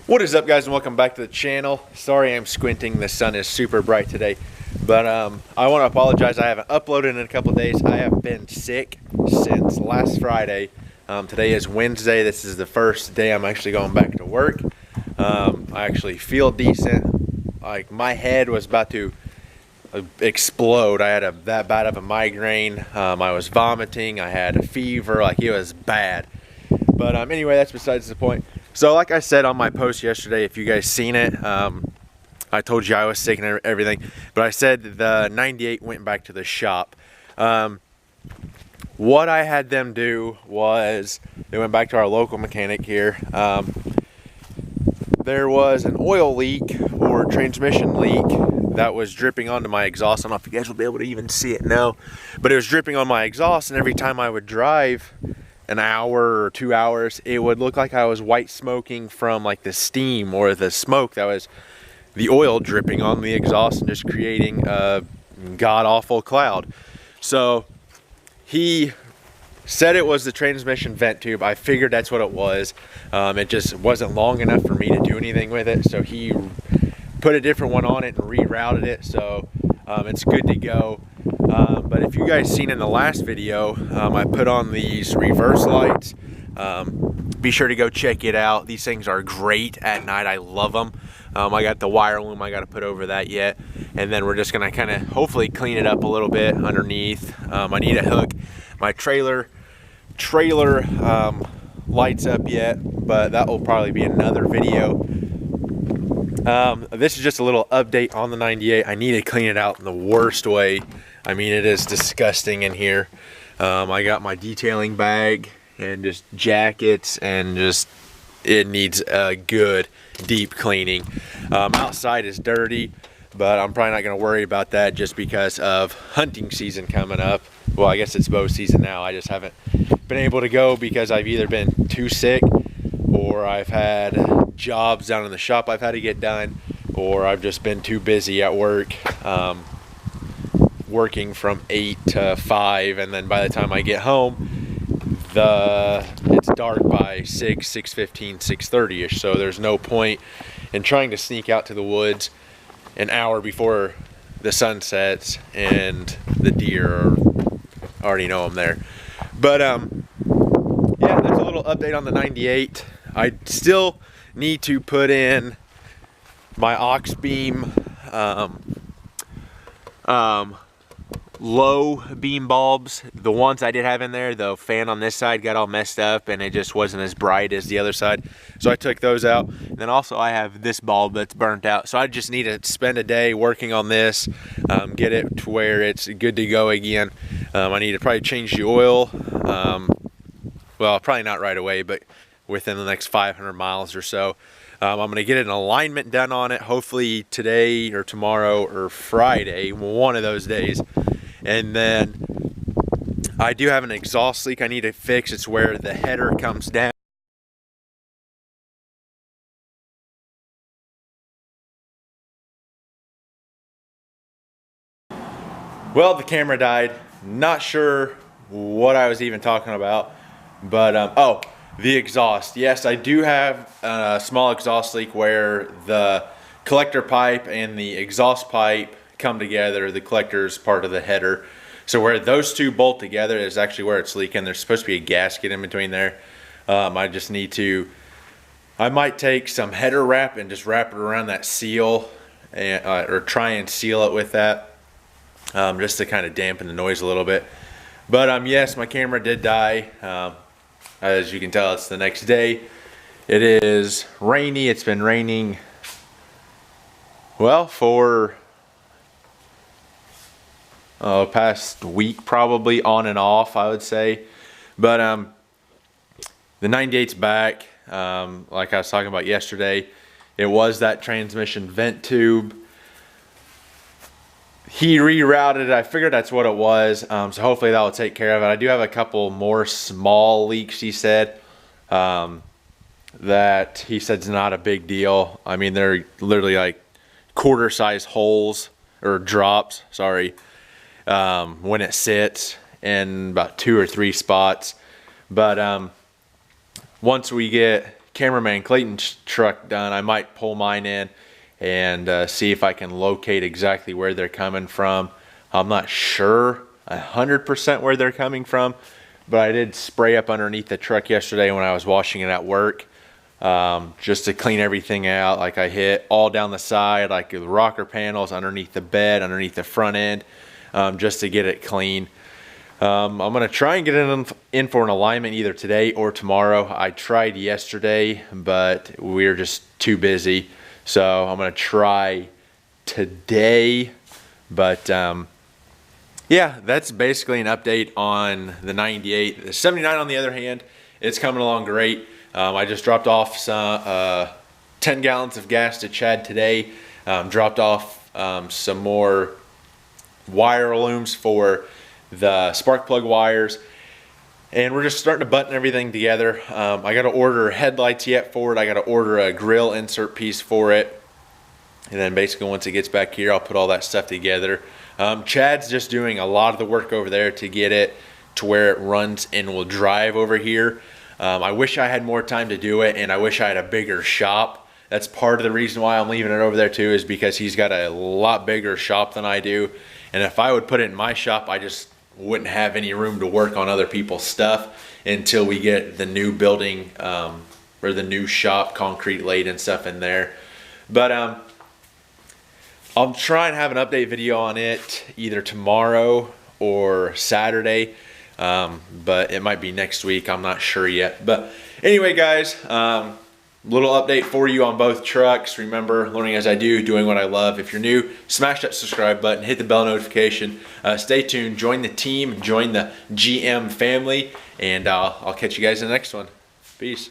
What is up, guys, and welcome back to the channel. Sorry I'm squinting, the sun is super bright today, but I want to apologize. I haven't uploaded in a couple of days. I have been sick since last Friday. Today is Wednesday. This is the first day I'm actually going back to work. I actually feel decent. Like, my head was about to explode. I had that bad of a migraine. I was vomiting. I had a fever. Like, it was bad. But anyway, that's besides the point. So like I said on my post yesterday, if you guys seen it, I told you I was sick and everything, but I said the 98 went back to the shop. What I had them do was they went back to our local mechanic here. There was an oil leak or transmission leak that was dripping onto my exhaust. I don't know if you guys will be able to even see it now, but it was dripping on my exhaust, and every time I would drive an hour or 2 hours, it would look like I was white smoking from like the steam or the smoke that was the oil dripping on the exhaust and just creating a god-awful cloud. So he said it was the transmission vent tube. I figured that's what it was. It just wasn't long enough for me to do anything with it, so he put a different one on it and rerouted it, so it's good to go. But if you guys seen in the last video, I put on these reverse lights. Be sure to go check it out. These things are great at night. I love them. I got the wire loom I got to put over that yet, and then we're just gonna kind of hopefully clean it up a little bit underneath. I need to hook my trailer lights up yet, but that will probably be another video. This is just a little update on the 98. I need to clean it out in the worst way. I mean, it is disgusting in here. I got my detailing bag and just jackets, and just it needs a good deep cleaning. Outside is dirty, but I'm probably not going to worry about that just because of hunting season coming up. Well, I guess it's bow season now. I just haven't been able to go because I've either been too sick, or I've had jobs down in the shop I've had to get done, or I've just been too busy at work, working from 8 to 5, and then by the time I get home, it's dark by 6:15, 6:30ish, so there's no point in trying to sneak out to the woods an hour before the sun sets and the deer already know I'm there. But yeah, there's a little update on the 98. I still need to put in my aux beam low beam bulbs. The ones I did have in there, the fan on this side got all messed up and it just wasn't as bright as the other side, so I took those out. And then also I have this bulb that's burnt out, so I just need to spend a day working on this, get it to where it's good to go again. I need to probably change the oil, well, probably not right away, but within the next 500 miles or so. I'm going to get an alignment done on it, hopefully today or tomorrow or Friday, one of those days. And then I do have an exhaust leak I need to fix. It's where the header comes down. Well, the camera died. Not sure what I was even talking about, but oh, the exhaust. Yes, I do have a small exhaust leak where the collector pipe and the exhaust pipe come together. The collector is part of the header, so where those two bolt together is actually where it's leaking. There's supposed to be a gasket in between there. I just need to, I might take some header wrap and just wrap it around that seal, and or try and seal it with that, just to kind of dampen the noise a little bit. But yes, my camera did die. As you can tell, it's the next day. It is rainy. It's been raining, well, for past week, probably on and off, I would say. But the 98's back. Like I was talking about yesterday, it was that transmission vent tube. He rerouted it. I figured that's what it was, so hopefully that will take care of it. I do have a couple more small leaks, he said, that he said is not a big deal. I mean, they're literally like quarter-size holes, or drops, sorry, when it sits in about 2 or 3 spots. But once we get cameraman Clayton's truck done, I might pull mine in and see if I can locate exactly where they're coming from. I'm not sure 100% where they're coming from, but I did spray up underneath the truck yesterday when I was washing it at work, just to clean everything out. Like I hit all down the side, like the rocker panels, underneath the bed, underneath the front end, just to get it clean. I'm gonna try and get it in for an alignment either today or tomorrow. I tried yesterday, but we were just too busy. So I'm gonna try today, but yeah, that's basically an update on the 98. The 79, on the other hand, it's coming along great. I just dropped off some 10 gallons of gas to Chad today. Dropped off some more wire looms for the spark plug wires, and we're just starting to button everything together. I got to order headlights yet for it. I got to order a grill insert piece for it, and then basically once it gets back here, I'll put all that stuff together. Chad's just doing a lot of the work over there to get it to where it runs and will drive over here. I wish I had more time to do it, and I wish I had a bigger shop. That's part of the reason why I'm leaving it over there too, is because he's got a lot bigger shop than I do. And if I would put it in my shop, I just wouldn't have any room to work on other people's stuff until we get the new building, or the new shop, concrete laid and stuff in there. But I'll try and have an update video on it either tomorrow or Saturday, but it might be next week. I'm not sure yet. But anyway, guys, little update for you on both trucks. Remember, learning as I do, doing what I love. If you're new, smash that subscribe button, hit the bell notification. Stay tuned, join the team, join the GM family, and I'll catch you guys in the next one. Peace.